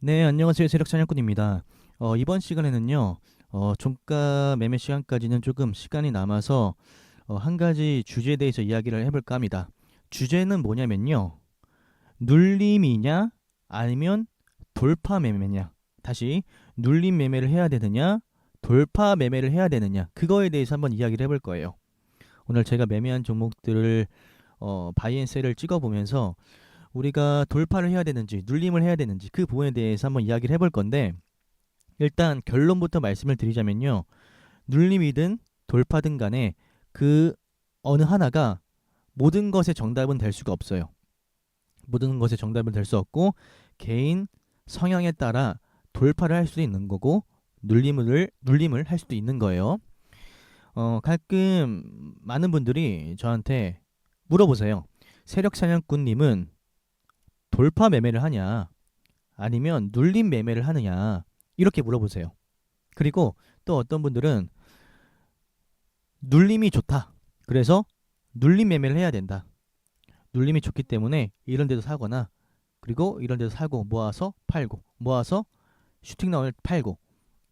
네, 안녕하세요. 세력사냥꾼입니다. 이번 시간에는요, 종가 매매 시간까지는 조금 시간이 남아서 한 가지 주제에 대해서 이야기를 해볼까 합니다. 주제는 뭐냐면요, 눌림이냐, 아니면 돌파 매매냐. 다시, 눌림 매매를 해야 되느냐, 돌파 매매를 해야 되느냐. 그거에 대해서 한번 이야기를 해볼 거예요. 오늘 제가 매매한 종목들을 바이앤셀을 찍어보면서 우리가 돌파를 해야 되는지 눌림을 해야 되는지 그 부분에 대해서 한번 이야기를 해볼 건데, 일단 결론부터 말씀을 드리자면요, 눌림이든 돌파든 간에 그 어느 하나가 모든 것의 정답은 될 수가 없어요. 모든 것의 정답은 될 수 없고, 개인 성향에 따라 돌파를 할 수도 있는 거고 눌림을 할 수도 있는 거예요. 가끔 많은 분들이 저한테 물어보세요. 세력사냥꾼님은 돌파 매매를 하냐, 아니면 눌림 매매를 하느냐, 이렇게 물어보세요. 그리고 또 어떤 분들은 눌림이 좋다, 그래서 눌림 매매를 해야 된다, 눌림이 좋기 때문에 이런 데도 사거나, 그리고 이런 데도 사고 모아서 팔고 모아서 슈팅 나올 팔고,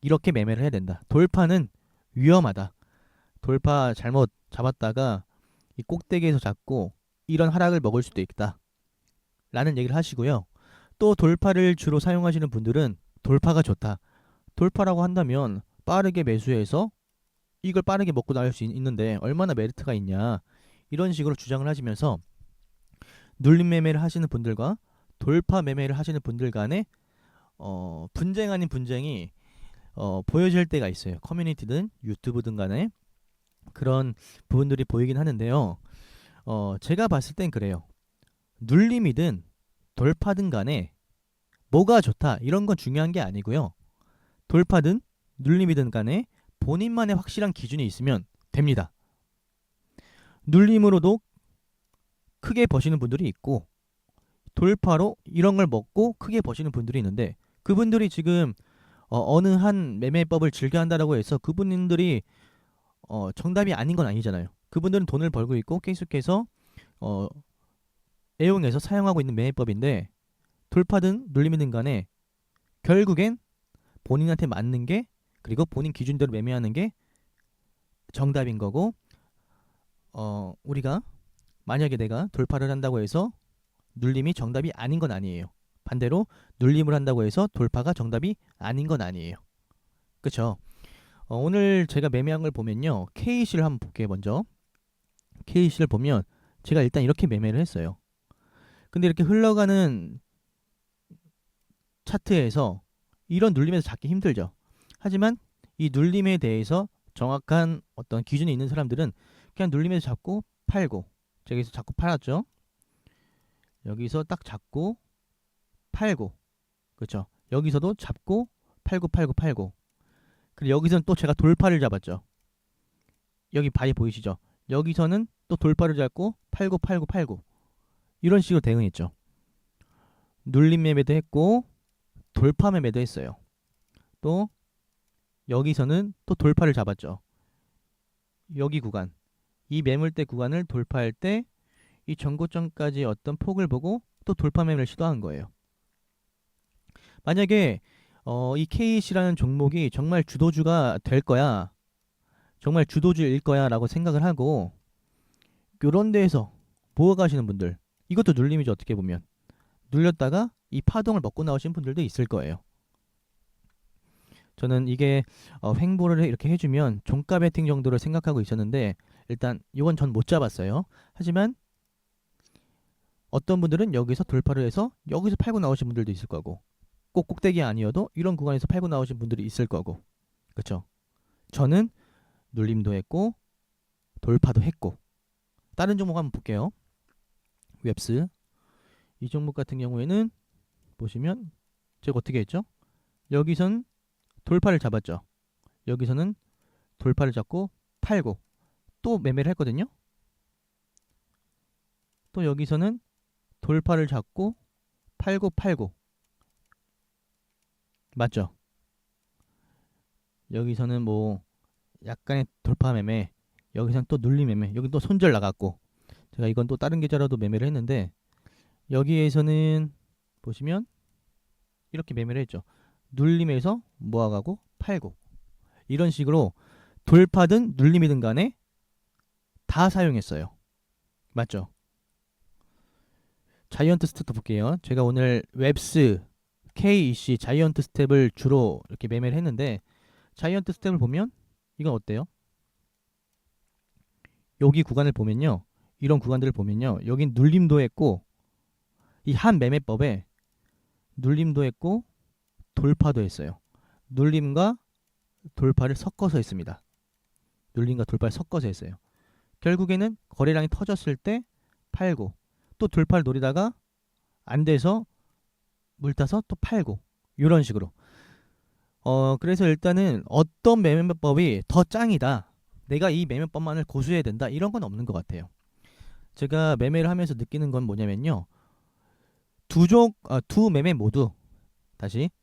이렇게 매매를 해야 된다. 돌파는 위험하다. 돌파 잘못 잡았다가 이 꼭대기에서 잡고 이런 하락을 먹을 수도 있다, 라는 얘기를 하시고요. 또 돌파를 주로 사용하시는 분들은 돌파가 좋다, 돌파라고 한다면 빠르게 매수해서 이걸 빠르게 먹고 나올 수 있는데 얼마나 메리트가 있냐, 이런 식으로 주장을 하시면서 눌림 매매를 하시는 분들과 돌파 매매를 하시는 분들 간에 분쟁 아닌 분쟁이 보여질 때가 있어요. 커뮤니티든 유튜브든 간에 그런 부분들이 보이긴 하는데요. 제가 봤을 땐 그래요. 눌림이든 돌파든 간에 뭐가 좋다 이런 건 중요한 게 아니고요. 돌파든 눌림이든 간에 본인만의 확실한 기준이 있으면 됩니다. 눌림으로도 크게 버시는 분들이 있고, 돌파로 이런 걸 먹고 크게 버시는 분들이 있는데, 그분들이 지금 어느 한 매매법을 즐겨 한다라고 해서 그분들이 정답이 아닌 건 아니잖아요. 그분들은 돈을 벌고 있고 계속해서 어, 애용해서 사용하고 있는 매매법인데, 돌파든 눌림이든 간에 결국엔 본인한테 맞는 게, 그리고 본인 기준대로 매매하는 게 정답인 거고, 우리가 만약에 내가 돌파를 한다고 해서 눌림이 정답이 아닌 건 아니에요. 반대로 눌림을 한다고 해서 돌파가 정답이 아닌 건 아니에요. 그쵸? 오늘 제가 매매한 걸 보면요, K씨를 한번 볼게요. 먼저 K씨를 보면 제가 일단 이렇게 매매를 했어요. 근데 이렇게 흘러가는 차트에서 이런 눌림에서 잡기 힘들죠. 하지만 이 눌림에 대해서 정확한 어떤 기준이 있는 사람들은 그냥 눌림에서 잡고 팔고, 제가 여기서 잡고 팔았죠. 여기서 딱 잡고 팔고, 그렇죠. 여기서도 잡고 팔고 팔고 팔고, 그리고 여기서는 또 제가 돌파를 잡았죠. 여기 바위 보이시죠? 여기서는 또 돌파를 잡고 팔고 팔고 팔고, 이런 식으로 대응했죠. 눌림 매매도 했고 돌파 매매도 했어요. 또 여기서는 또 돌파를 잡았죠. 여기 구간, 이 매물대 구간을 돌파할 때 이 전고점까지 어떤 폭을 보고 또 돌파 매매를 시도한 거예요. 만약에 이 KC라는 종목이 정말 주도주가 될 거야, 정말 주도주일 거야 라고 생각을 하고 요런 데에서 모아가시는 분들, 이것도 눌림이죠. 어떻게 보면 눌렸다가 이 파동을 먹고 나오신 분들도 있을 거예요. 저는 이게 횡보를 이렇게 해주면 종가 베팅 정도로 생각하고 있었는데, 일단 이건 전 못 잡았어요. 하지만 어떤 분들은 여기서 돌파를 해서 여기서 팔고 나오신 분들도 있을 거고, 꼭 꼭대기 아니어도 이런 구간에서 팔고 나오신 분들이 있을 거고, 그쵸? 저는 눌림도 했고 돌파도 했고. 다른 종목 한번 볼게요. 웹스, 이 종목 같은 경우에는 보시면 제가 어떻게 했죠? 여기선 돌파를 잡았죠. 여기서는 돌파를 잡고 팔고 또 매매를 했거든요. 또 여기서는 돌파를 잡고 팔고 팔고, 맞죠? 여기서는 뭐 약간의 돌파 매매, 여기서는 또 눌림 매매, 여기 또 손절 나갔고, 제가 이건 또 다른 계좌로도 매매를 했는데, 여기에서는 보시면 이렇게 매매를 했죠. 눌림에서 모아가고 팔고 이런 식으로 돌파든 눌림이든 간에 다 사용했어요. 맞죠? 자이언트 스텝도 볼게요. 제가 오늘 웹스, KEC, 자이언트 스텝을 주로 이렇게 매매를 했는데 자이언트 스텝을 보면 이건 어때요? 여기 구간을 보면요. 이런 구간들을 보면요. 여긴 눌림도 했고 이 한 매매법에 눌림도 했고 돌파도 했어요. 눌림과 돌파를 섞어서 했습니다. 눌림과 돌파를 섞어서 했어요. 결국에는 거래량이 터졌을 때 팔고 또 돌파를 노리다가 안 돼서 물타서 또 팔고 이런 식으로 그래서 일단은 어떤 매매법이 더 짱이다, 내가 이 매매법만을 고수해야 된다, 이런 건 없는 것 같아요. 제가 매매를 하면서 느끼는 건 뭐냐면요, 두 매매 모두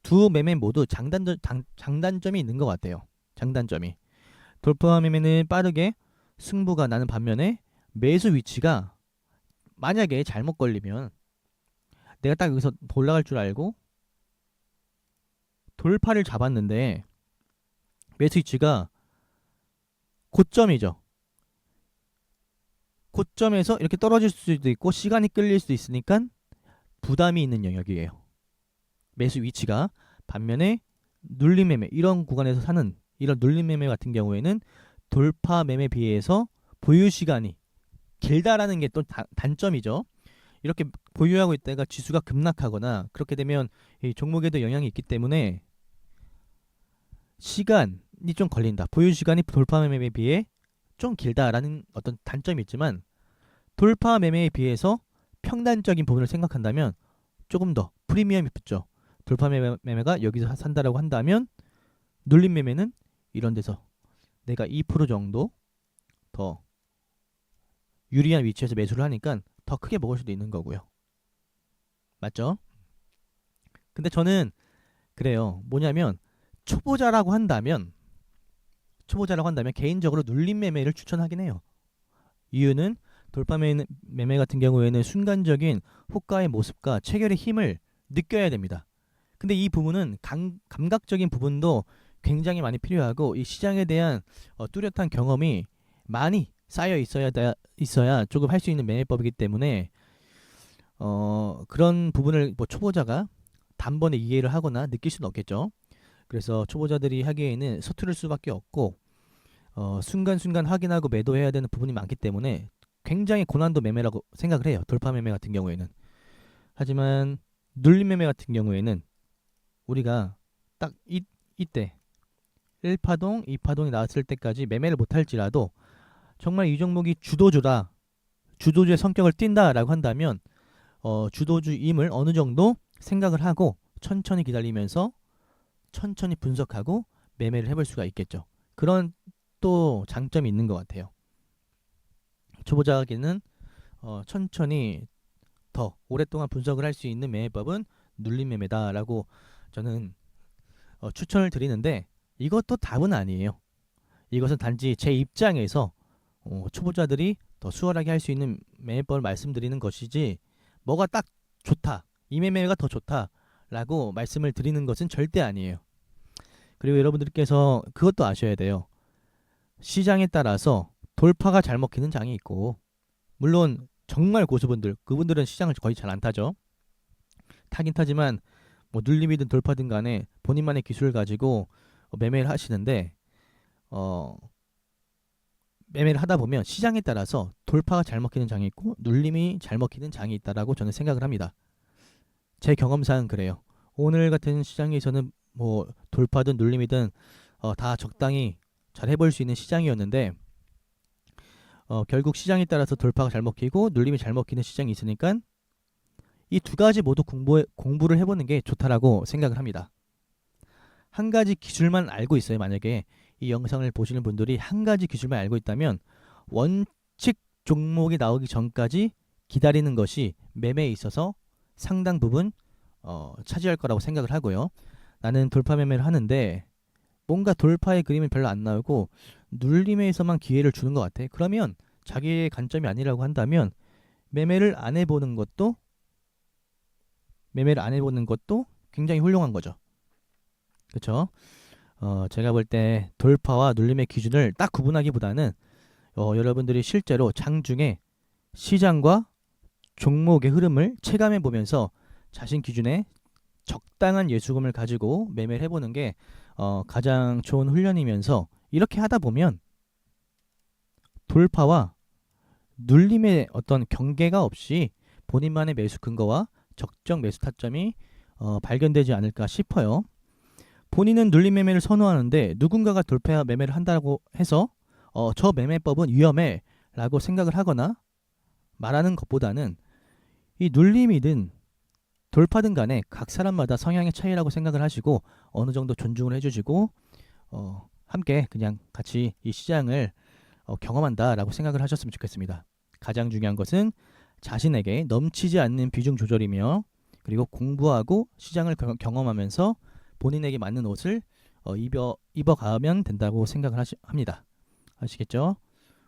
두 매매 모두 장단점이 있는 것 같아요. 장단점이, 돌파 매매는 빠르게 승부가 나는 반면에 매수 위치가 만약에 잘못 걸리면 내가 딱 여기서 올라갈 줄 알고 돌파를 잡았는데 매수 위치가 고점이죠. 고점에서 이렇게 떨어질 수도 있고 시간이 끌릴 수도 있으니까 부담이 있는 영역이에요. 매수 위치가. 반면에 눌림 매매, 이런 구간에서 사는 이런 눌림 매매 같은 경우에는 돌파 매매에 비해서 보유 시간이 길다라는 게 또 단점이죠. 이렇게 보유하고 있다가 지수가 급락하거나 그렇게 되면 이 종목에도 영향이 있기 때문에 시간이 좀 걸린다. 보유 시간이 돌파 매매에 비해 좀 길다라는 어떤 단점이 있지만 돌파 매매에 비해서 평단적인 부분을 생각한다면 조금 더 프리미엄이 붙죠. 돌파 매매가 여기서 산다라고 한다면 눌림 매매는 이런 데서 내가 2% 정도 더 유리한 위치에서 매수를 하니까 더 크게 먹을 수도 있는 거고요. 맞죠? 근데 저는 그래요. 뭐냐면 초보자라고 한다면 개인적으로 눌림 매매를 추천하긴 해요. 이유는 돌파 매매 같은 경우에는 순간적인 호가의 모습과 체결의 힘을 느껴야 됩니다. 근데 이 부분은 감각적인 부분도 굉장히 많이 필요하고 이 시장에 대한 뚜렷한 경험이 많이 쌓여 있어야 조금 할 수 있는 매매법이기 때문에 그런 부분을 뭐 초보자가 단번에 이해를 하거나 느낄 수는 없겠죠. 그래서 초보자들이 하기에는 서투를 수밖에 없고 순간순간 확인하고 매도해야 되는 부분이 많기 때문에 굉장히 고난도 매매라고 생각을 해요. 돌파 매매 같은 경우에는. 하지만 눌림 매매 같은 경우에는 우리가 딱 이때 1파동, 2파동이 나왔을 때까지 매매를 못할지라도 정말 이 종목이 주도주의 성격을 띈다라고 한다면 주도주임을 어느 정도 생각을 하고 천천히 기다리면서 천천히 분석하고 매매를 해볼 수가 있겠죠. 그런 또 장점이 있는 것 같아요. 초보자에게는 천천히 더 오랫동안 분석을 할 수 있는 매매법은 눌림 매매다라고 저는 추천을 드리는데 이것도 답은 아니에요. 이것은 단지 제 입장에서 초보자들이 더 수월하게 할 수 있는 매매법을 말씀드리는 것이지 뭐가 딱 좋다, 이 매매가 더 좋다라고 말씀을 드리는 것은 절대 아니에요. 그리고 여러분들께서 그것도 아셔야 돼요. 시장에 따라서 돌파가 잘 먹히는 장이 있고, 물론 정말 고수분들, 그분들은 시장을 거의 잘 안 타죠. 타긴 타지만 뭐 눌림이든 돌파든 간에 본인만의 기술을 가지고 매매를 하시는데 매매를 하다 보면 시장에 따라서 돌파가 잘 먹히는 장이 있고 눌림이 잘 먹히는 장이 있다라고 저는 생각을 합니다. 제 경험상 그래요. 오늘 같은 시장에서는 뭐 돌파든 눌림이든 다 적당히 잘 해볼 수 있는 시장이었는데 결국 시장에 따라서 돌파가 잘 먹히고 눌림이 잘 먹히는 시장이 있으니까 이 두 가지 모두 공부를 해보는 게 좋다라고 생각을 합니다. 한 가지 기술만 알고 있어요. 만약에 이 영상을 보시는 분들이 한 가지 기술만 알고 있다면 원칙 종목이 나오기 전까지 기다리는 것이 매매에 있어서 상당 부분 차지할 거라고 생각을 하고요. 나는 돌파 매매를 하는데 뭔가 돌파의 그림이 별로 안 나오고 눌림에서만 기회를 주는 것 같아. 그러면 자기의 관점이 아니라고 한다면 매매를 안 해보는 것도 굉장히 훌륭한 거죠. 그쵸? 제가 볼 때 돌파와 눌림의 기준을 딱 구분하기보다는 여러분들이 실제로 장중에 시장과 종목의 흐름을 체감해 보면서 자신 기준에 적당한 예수금을 가지고 매매를 해보는 게 가장 좋은 훈련이면서, 이렇게 하다 보면 돌파와 눌림의 어떤 경계가 없이 본인만의 매수 근거와 적정 매수 타점이 발견되지 않을까 싶어요. 본인은 눌림 매매를 선호하는데 누군가가 돌파 매매를 한다고 해서 저 매매법은 위험해 라고 생각을 하거나 말하는 것보다는, 이 눌림이든 돌파든 간에 각 사람마다 성향의 차이라고 생각을 하시고 어느 정도 존중을 해주시고 함께 그냥 같이 이 시장을 경험한다라고 생각을 하셨으면 좋겠습니다. 가장 중요한 것은 자신에게 넘치지 않는 비중 조절이며, 그리고 공부하고 시장을 경험하면서 본인에게 맞는 옷을 입어가면 된다고 생각을 합니다. 아시겠죠?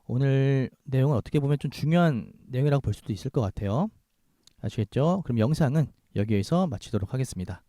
오늘 내용은 어떻게 보면 좀 중요한 내용이라고 볼 수도 있을 것 같아요. 아시겠죠? 그럼 영상은 여기에서 마치도록 하겠습니다.